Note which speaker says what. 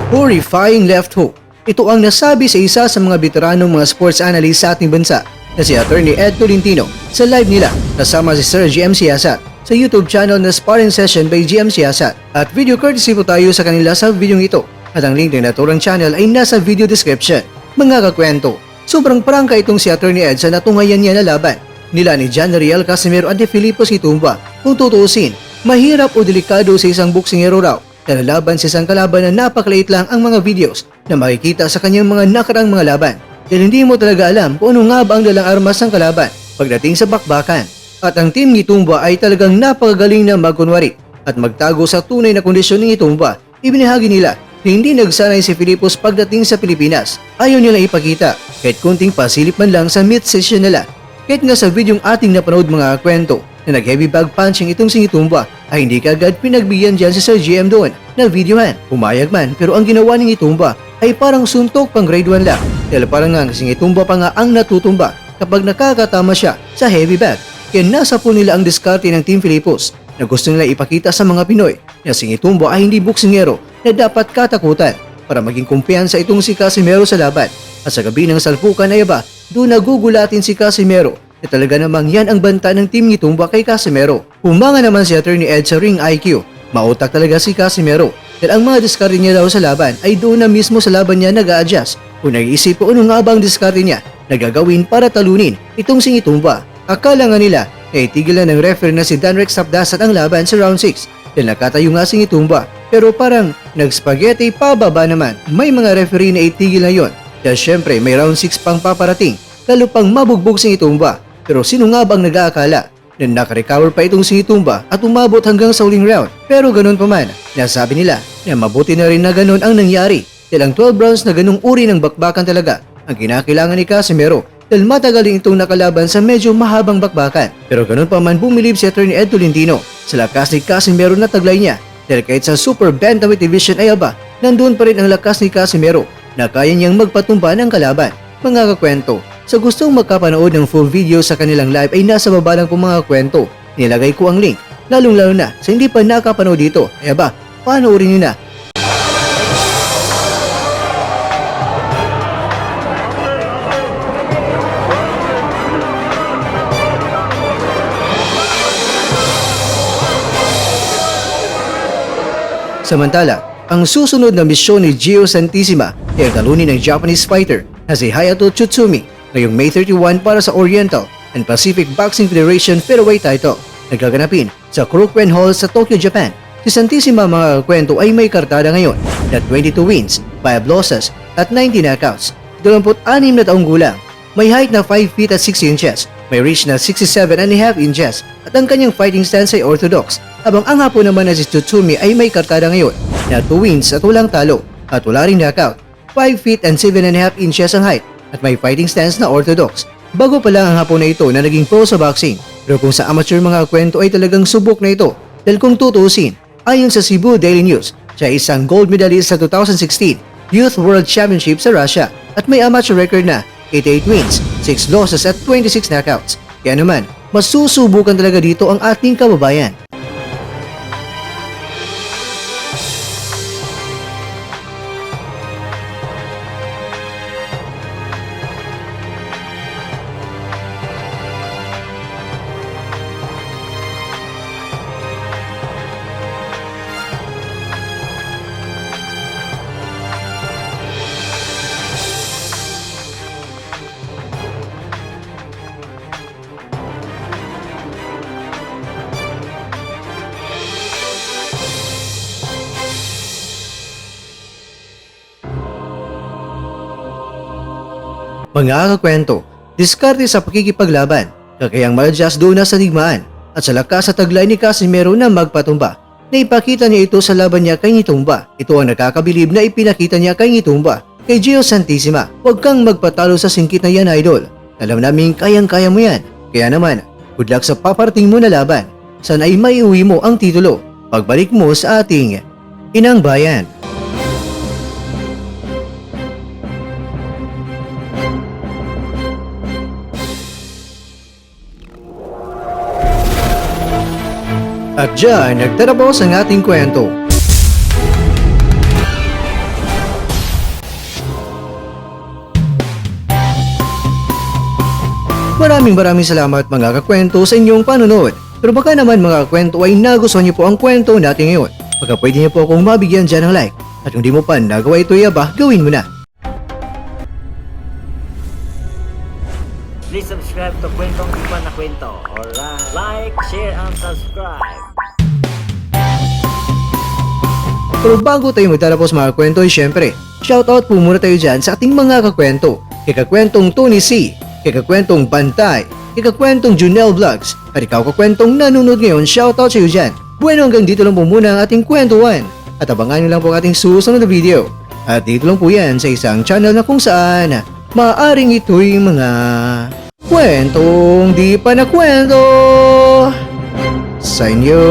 Speaker 1: Horrifying left hook. Ito ang nasabi sa isa sa mga veteranong mga sports analyst sa ating bansa na si Attorney Ed Tolentino sa live nila kasama si Sir GM Siasat sa YouTube channel na Sparring Session by GM Siasat. At video courtesy po tayo sa kanila sa video ito at ang link ng naturang channel ay nasa video description. Mga kakwento, sobrang prangka itong si Attorney Ed sa natungayan niya na laban nila ni John Riel Casimero at ni Filippo Situmba. Kung tutuusin, mahirap o delikado sa isang boksingero raw na laban sa isang kalaban na napakaliit lang ang mga videos na makikita sa kanyang mga nakaraang mga laban dahil hindi mo talaga alam kung ano nga ba ang dalang armas ng kalaban pagdating sa bakbakan. At ang team ni Tumba ay talagang napakagaling na magkunwari at magtago sa tunay na kondisyon ni Tumba. Ibinahagi nila na hindi nagsanay si Filipos pagdating sa Pilipinas. Ayaw nilang ipakita kahit kunting pasilip man lang sa meet session nila. Kahit nga sa videong ating napanood mga kwento na nag-heavy bag punching itong si Tumba ay hindi kaagad pinagbigyan dyan si Sir GM doon na videohan. Pumayag man pero ang ginawa ni Tumba ay parang suntok pang grade 1 lang dahil parang nga si Tumba pa nga ang natutumba kapag nakakatama siya sa heavy bag. Kaya nasa po nila ang diskarte ng Team Filipos na gusto nila ipakita sa mga Pinoy na si Tumba ay hindi boksingero na dapat katakutan para maging kumpiyansa itong si Casimero sa laban. At sa gabi ng salpukan ay aba, doon nagugulatin si Casimero na talaga namang yan ang banta ng team ni Tumba kay Casimero. Humanga naman si Attorney Ed sa ring IQ. Mautak talaga si Casimero dahil ang mga diskarte niya daw sa laban ay doon na mismo sa laban niya nag-a-adjust kung nag-iisip kung ano nga ba ang diskarte niya na gagawin para talunin itong si Tumba. Akala nga nila na itigil na ng referee na si Danrex Sabdasat ang laban sa round 6 dahil nakatayo nga si Tumba pero parang nag-spaghetti pababa naman. May mga referee na itigil na yon dahil syempre may round 6 pang paparating lalo pang mabugbog si Tumba. Pero sino nga bang nag-aakala na nakarecover pa itong si Tumba at umabot hanggang sa huling round? Pero ganun pa man, nasabi nila na mabuti na rin na ganun ang nangyari dahil ang 12 rounds na ganung uri ng bakbakan talaga ang kinakailangan ni Casimero dahil matagal din itong nakalaban sa medyo mahabang bakbakan. Pero ganun pa man bumilib si Attorney Ed Tolentino sa lakas ni Casimero na taglay niya dahil kahit sa Super Bantamweight Division ay aba, nandun pa rin ang lakas ni Casimero na kaya niyang magpatumba ng kalaban. Mga kakwento, sa gustong magkapanood ng full video sa kanilang live ay nasa baba lang po mga kwento. Nilagay ko ang link, lalong-lalo na sa hindi pa nakapanood dito. Ay aba, panoorin niyo na. Samantala, ang susunod na misyon ni Gio Santissima ay talunin ng Japanese fighter na si Hayato Tsutsumi ngayong May 31 para sa Oriental and Pacific Boxing Federation Featherweight title na gaganapin sa Korakuen Hall sa Tokyo, Japan. Si Santissima mga kwento ay may kartada ngayon na 22 wins, 5 losses at 90 knockouts. 26 na taong gulang, may height na 5 feet at 6 inches, may reach na 67.5 inches at ang kanyang fighting stance ay orthodox. Habang ang hapon naman na si Tsutsumi ay may kartada ngayon na 2 wins at walang talo at wala ring knockout. 5 feet and 7.5 inches ang height at may fighting stance na orthodox. Bago pa lang ang hapon na ito na naging pro sa boxing, pero kung sa amateur mga kwento ay talagang subok na ito dahil kung tutuusin, ayon sa Cebu Daily News, siya ay isang gold medalist sa 2016 Youth World Championship sa Russia at may amateur record na 88 wins, 6 losses at 26 knockouts. Kaya naman, masusubukan talaga dito ang ating kababayan. Mga kakwento, diskarte sa pakikipaglaban, kakayang ma-adjust doon na sa digmaan at sa lakas sa taglay ni Casimero na magpatumba. Naipakita niya ito sa laban niya kay Tumba. Ito ang nakakabilib na ipinakita niya kay Tumba. Kay Gio Santissima, huwag kang magpatalo sa singkit na yan, idol. Alam namin kayang-kaya mo yan. Kaya naman, good luck sa paparating mo na laban. Sana ay maiuwi mo ang titulo pagbalik mo sa ating inang bayan. At dyan, nagtatapos ang ating kwento. Maraming salamat mga kakwento sa inyong panonood. Pero baka naman mga kakwento ay nagustuhan niyo po ang kwento natin ngayon. Baka pwede niyo po akong mabigyan dyan ng like. At kung di mo pa nagawa ito yaba, gawin mo na.
Speaker 2: Please subscribe to Kwentong Iba na Kwento. Alright. Like, share, and subscribe.
Speaker 1: Pero bago tayo magtatapos mga kwento ay syempre, shoutout po muna tayo dyan sa ating mga kakwento. Kay kakwentong Tony C, kay kakwentong Bantay, kay kakwentong Junel Vlogs, at ikaw kakwentong nanonood ngayon, shoutout sa iyo dyan. Bueno, hanggang dito lang po muna ang ating kwentuhan. At abangan nyo lang po ang ating susunod na video. At dito lang po yan sa isang channel na kung saan maaring ito'y mga kwentong di pa na kwento sa inyo.